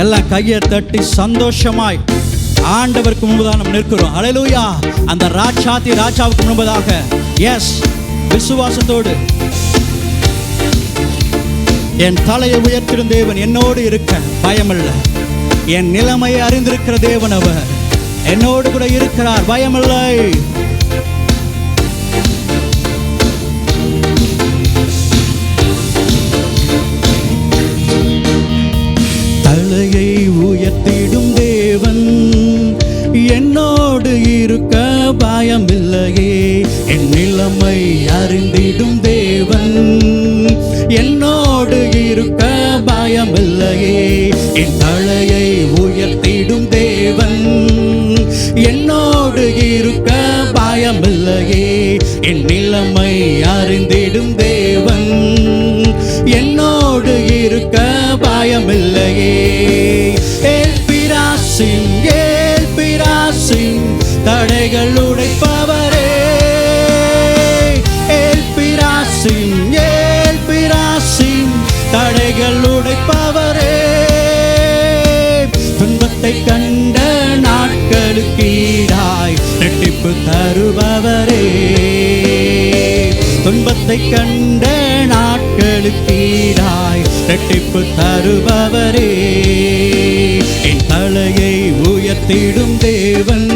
எல்லாம் கையை தட்டி சந்தோஷமாய் ஆண்டவருக்கு முன்பதாக நம்ம நிற்கிறோம். ஹல்லேலூயா. அந்த ராஜாவுக்கு முன்பதாக எஸ் விசுவாசத்தோடு என் தலையை உயர்த்திடும் தேவன் என்னோடு இருக்க பயமில்லை. என் நிலைமையை அறிந்திருக்கிற தேவன் அவர் என்னோடு கூட இருக்கிறார், பயமில்லை. தலையை உயர்த்திடும் தேவன் என்னோடு இருக்க பயமில்லையே. என் நிலைமை அறிந்திடும் தேவன் என்னோடு இருக்க பயமில்லையே. என் தலையை உயர்த்திடும் தேவன் என்னோடு இருக்க பயமில்லையே. என் நிலைமை அறிந்திடும் தேவன் என்னோடு இருக்க பயமில்லையே. ஏல்பிராசிம் ஏல்பிராசிம் தடைகள் உடைப்பவரே. ஏல்பிராசிம் ஏல்பிராசிம் தடைகள் உடைப்பவரே. துன்பத்தை கண்ட நாட்களுக்கு ஈடாய் இரட்டிப்பு தருபவரே. துன்பத்தை கண்ட நாட்களுக்கு ஈடாய் இரட்டிப்பு தருபவரே. என் தலையை உயர்த்திடும் தேவன்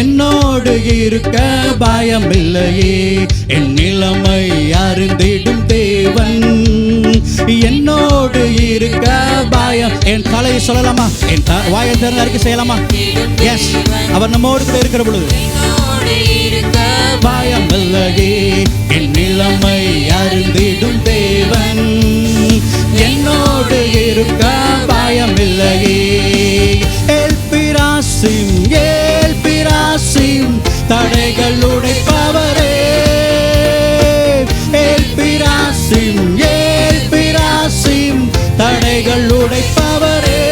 என்னோடு இருக்க பயமில்லையே. என் நிலைமை அறிந்திடும் தேவன் என்னோடு இருக்க பயம். என் தலையை சொல்லலாமா? என் வாயை திறந்து அறிக்கை செய்யலாமா? எஸ், அவர் நம்மோடு கூட இருக்கிற பொழுது பயமில்லையே. என் நிலைமை அறிந்திடும் தேவன் என்னோடு இருக்க பயமில்லையே. ஏல்பிராசிம் ஏல்பிராசிம் தடைகள் உடைப்பவரே. ஏல்பிராசிம் ஏல்பிராசிம் தடைகள் உடைப்பவரே.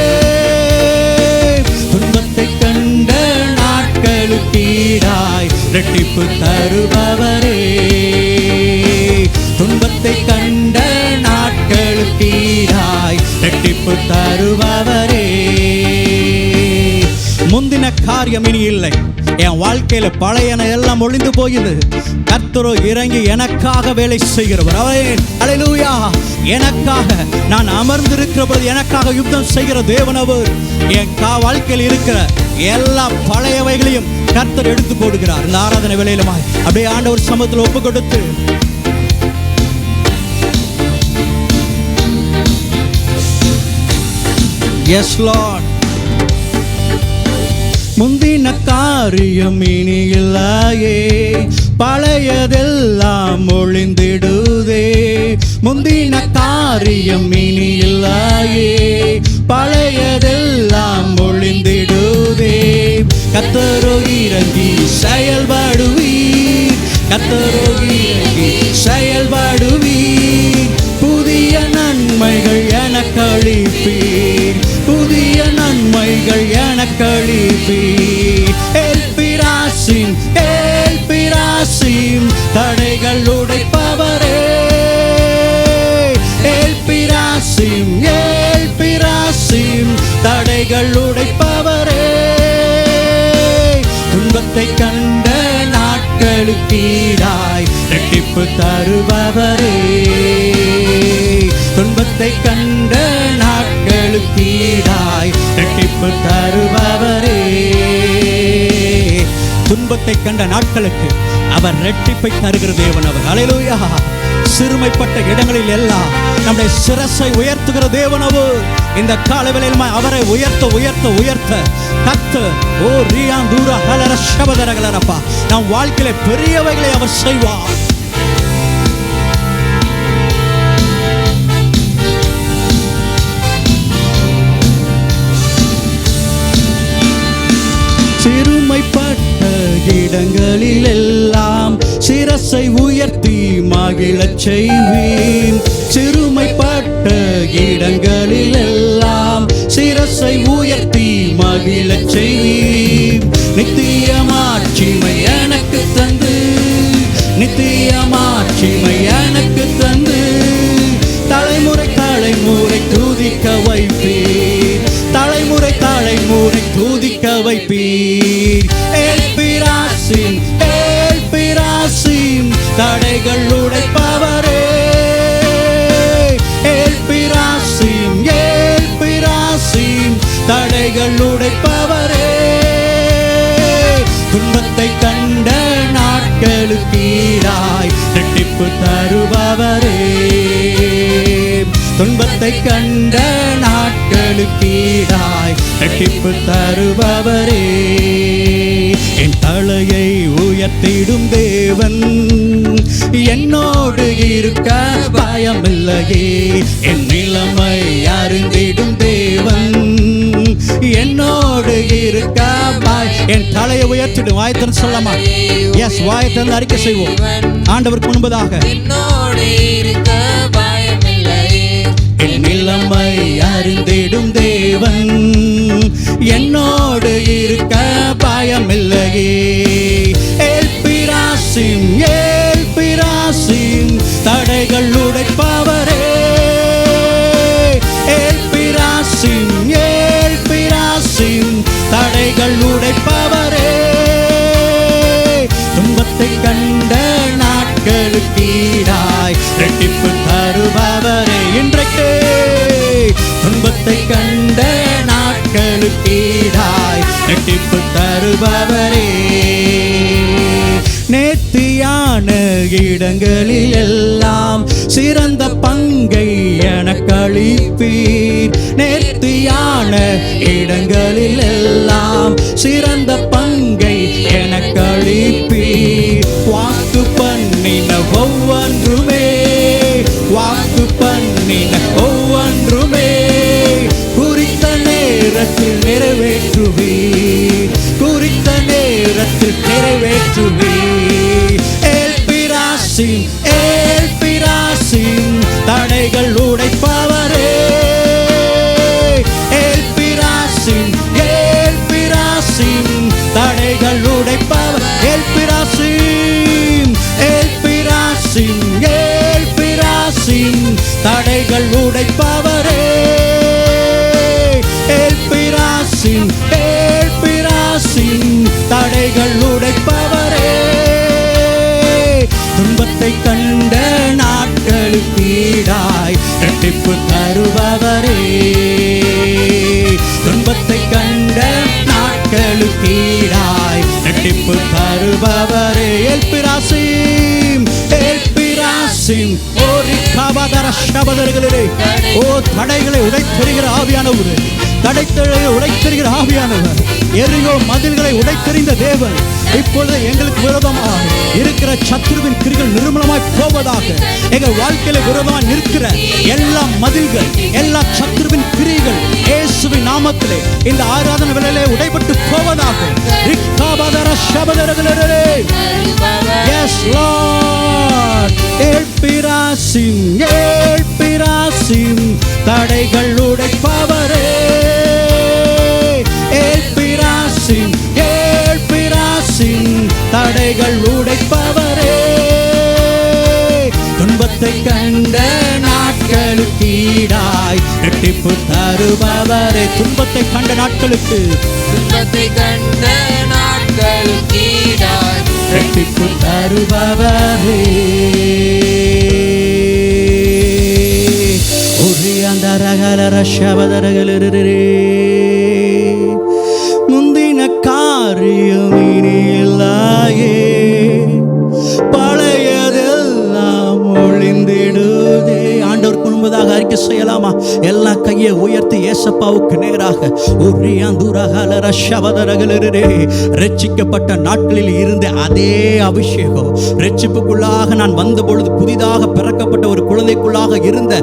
துன்பத்தை கண்ட நாட்களுக்கு ஈடாய் இரட்டிப்பு தருபவரே. துன்பத்தை கண்ட நாட்களுக்கு ஈடாய் இரட்டிப்பு தருபவரே. முந்தின காரியம் இனி இல்லை. என் வாழ்க்கையில பழையன எல்லாம் ஒளிந்து போயுது. கர்த்தரோ இறங்கி எனக்காக வேலை செய்கிறவர். ஹல்லேலூயா. எனக்காக நான் அமர்ந்திருக்கிற பொழுது எனக்காக யுத்தம் செய்கிற தேவன் அவர். என் வாழ்க்கையில் இருக்கிற எல்லா பழையவைகளையும் கர்த்தர் எடுத்து போடுகிறார். இந்த ஆராதனை வேளையிலுமாய் அப்படியே ஆண்டவர் சமூகத்தில் ஒப்பு கொடுத்து எஸ் லார்ட். முந்தின காரியம் இனி இல்லையே, பழையதெல்லாம் ஒளிந்திடுதே. முந்தின காரியம் இனி இல்லையே, பழையதெல்லாம் ஒளிந்திடுதே. கர்த்தரோ இறங்கி செயல்படுவீர். கர்த்தரோ இறங்கி செயல்படுவீர். புதிய நன்மைகள் எனக்கு அளிப்பீர். புதிய நன்மைகள் எனக்கு அளிப்பீர். ஏல்பிராசிம் ஏல்பிராசிம் தடைகள் உடைப்பவரே. ஏல்பிராசிம் ஏல்பிராசிம் தடைகள் உடைப்பவரே. துன்பத்தை கண்ட நாட்களுக்கு ஈடாய் இரட்டிப்பு தருபவரே. துன்பத்தை கண்ட நாட்களுக்கு ஈடாய் இரட்டிப்பு தருபவரே. துன்பத்தை கண்ட நாட்களுக்கு அவர் இரட்டிப்பை தருகிற தேவன் அவர். ஹல்லேலூயா. சிறுமைப்பட்ட இடங்களில் எல்லாம் நம்முடைய சிரசை உயர்த்துகிற தேவன் அவர். இந்த காலவேளையில் அவரை உயர்த்த உயர்த்த உயர்த்த கர்த்தர் ஓ ரியான் தூரா ஹலர ஷபதரகலரப்பா நம் வாழ்க்கையில பெரியவைகளை அவர் செய்வார். சிறுமைப்பட்ட இடங்களில் எல்லாம் சிரசை உயர்த்தி மகிழச் செய்வேன். சிறுமைப்பட்ட இடங்களில் எல்லாம் சிரசை உயர்த்தி மகிழச் செய்வேன். நித்தியமாட்சிமை எனக்கு தந்து, நித்தியமாட்சிமை எனக்கு தந்து தலைமுறை தலைமுறை துதிக்க வைப்பேன். அளிப்பீர். எல்பிராசிம் எல்பிராசிம் தடைகள் உடைப்பவரே. எல்பிராசிம் எல்பிராசிம் தடைகள் உடைப்பவரே. துன்பத்தை கண்ட நாட்களுக்கீடாய் இரட்டிப்பு தருபவரே. துன்பத்தை கண்ட நாட்களுக்கீடாய் இரட்டிப்பு தருபவரே. என் தலையை உயர்த்திடும் தேவன் என்னோடு இருக்க பயமில்லையே. என் நிலைமை அறிந்திடும் தேவன் என்னோடு இருக்க என் தலையை உயர்த்திடும். வாயத்தன் சொல்லமா? எஸ், வாயத்தன் அறிக்கை செய்வோம். ஆண்டவருக்கு முன்பதாக என் நிலைமை அறிந்திடும் தேவன் என்னோடு இருக்க பயமில்லையே. எல்பிராசிம் எல்பிராசிம் தடைகள் உடைப்பவரே. எல்பிராசிம் எல்பிராசிம் தடைகள் உடைப்பவரே. துன்பத்தை கண்ட நாட்களுக்கீடாய் இரட்டிப்பு தருபவரே. இன்றைக்கு துன்பத்தை கண்ட நாட்களுக்கீடாய் இரட்டிப்பு தருபவரே. நேர்த்தியான இடங்களில் எல்லாம் சிறந்த பங்கை எனக்கு அளிப்பீர். நேர்த்தியான இடங்களில் எல்லாம் சிறந்த பங்கை எனக்கு அளிப்பீர். வாக்கு பண்ணின ஒவ்வொன்றுமே வாக்கு பண்ணின ஒவ்வொன்றுமே குறித்த நேரத்தில் நிறைவேற்றுவீர். குறித்த நேரத்தில் நிறைவேற்றுவீர். எல்பிராசிம் எல்பிராசிம் தடைகள் உடைப்பவரே. எல்பிராசிம் எல்பிராசிம் தடைகள் உடைப்பவர். எல்பிராசிம் எல்பிராசிம் எல்பிராசிம் தடைகள் உடைப்பவரே. எல்பிராசிம் எல்பிராசிம் தடைகள் உடைப்பவரே. துன்பத்தை கண்ட நாட்களுக்கீடாய் இரட்டிப்பு தருபவரே. துன்பத்தை கண்ட நாட்களுக்கீடாய் இரட்டிப்பு தருபவரே. எல்பிராசிம் எல்பிராசிம் ஓ தடைகளை உடைத்தெறிகிற ஆவியானவர், தடைத்தலை உடைத்தெறிகிற ஆவியானவர், எரியோ மதில்களை உடைத்தெறிந்த தேவன் இப்பொழுது எங்களுக்கு விரோதமாக இருக்கிற சத்துருவின் கிரிகள் நிர்மூலமாய் போவதாக. எங்கள் வாழ்க்கையில விரோதமாக நிற்கிற எல்லா மதில்கள், எல்லா சத்துருவின் கிரிகள் இயேசுவின் நாமத்திலே இந்த ஆராதனை வேளையிலே உடைபட்டு போவதாக. S Lord. எல்பிராசிம் எல்பிராசிம் தடைகள் உடைப்பவரே. எல்பிராசிம் எல்பிராசிம் தடைகள் உடைப்பவரே. துன்பத்தை கண்ட நாட்களுக்கீடாய் இரட்டிப்பு தருபவரே. துன்பத்தை கண்ட நாட்களுக்கு துன்பத்தை கண்ட நாட்களுக்கீடாய் இரட்டிப்பு தருபவரே. முந்தின காரியம் இனி இல்லையே, பழையதெல்லாம் ஒளிந்திடுதே. ஆண்டவர் முன்பதாக அறிக்கை செய்யலாமா? எல்லா கையை உயர்த்தி ஏசப்பாவுக்கு நேராக ரட்சிக்கப்பட்ட நாட்களில் இருந்த அதே அபிஷேகம், ரட்சிப்புக்குள்ளாக நான் வந்த பொழுது புதிதாக பிறக்கப்பட்ட ஒரு குழந்தைக்குள்ளாக இருந்த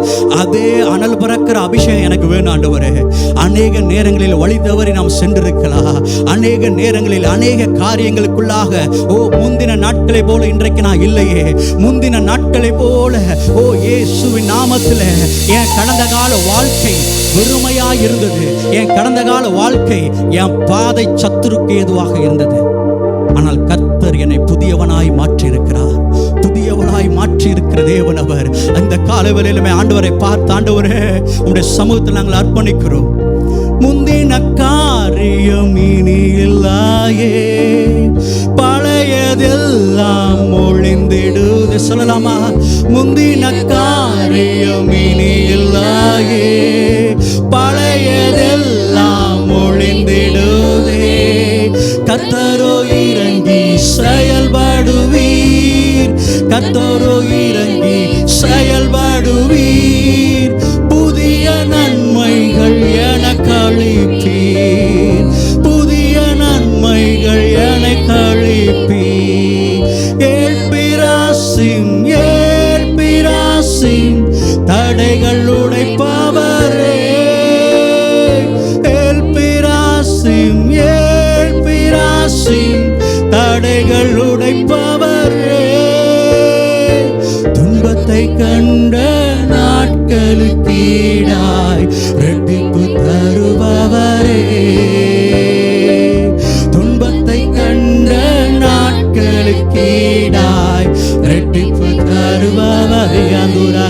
அதே அனல் பறக்கிற அபிஷேகம் எனக்கு வேணும் ஆண்டவரே. அநேக நேரங்களில் வழி தவறி நாம் சென்றிருக்கலாம். அநேக நேரங்களில் அநேக காரியங்களுக்குள்ளாக முந்தின நாட்களை போல இன்றைக்கு நான் இல்லையே. முந்தின நாட்களை போல இயேசுவின் நாமத்தில் என் கடந்த கால வாழ்க்கை வெறுமையாய் இருந்தது. என் கடந்த கால வாழ்க்கை என் பாதை சத்துருக்கு ஏதுவாக இருந்தது. ஆனால் கர்த்தர் என்னை புதியவனாய் மாற்றி இருக்கிறார். புதியவனாய் மாற்றி இருக்கிற தேவன் அவர். அந்த காலவேளையிலுமே ஆண்டவரை பார்த்து, ஆண்டவரே உம்முடைய சமூகத்தில் நாங்கள் அர்ப்பணிக்கிறோம். முந்தின காரியம் இனி இல்லையே, பழையதெல்லாம் ஒழிந்திடுது. சொல்லலாமா? முந்தின காரியம் இனி இல்லையே, பழையதெல்லாம் ஒழிந்திடுதே. கர்த்தரோ இறங்கி செயல்படுவீர், கர்த்தரோ இறங்கி செயல்படுவீர். புதிய நன்மைகள் எனக்கு அளிப்பீர், புதிய நன்மைகள் எனக்கு அளிப்பீர். ஏழ்பிராசிம் ஏழ்பிராசிம் தடைகள் உடைப்பவரே, ஏழ்பிராசிம் ஏழ்பிராசிம் தடைகள் உடைப்பவரே. துன்பத்தை கண்ட நாட்களுக்கீடாய் இரட்டிப்பு தருபவரே, துன்பத்தை கண்ட நாட்களுக்கீடாய் இரட்டிப்பு தருபவரே. அங்குரா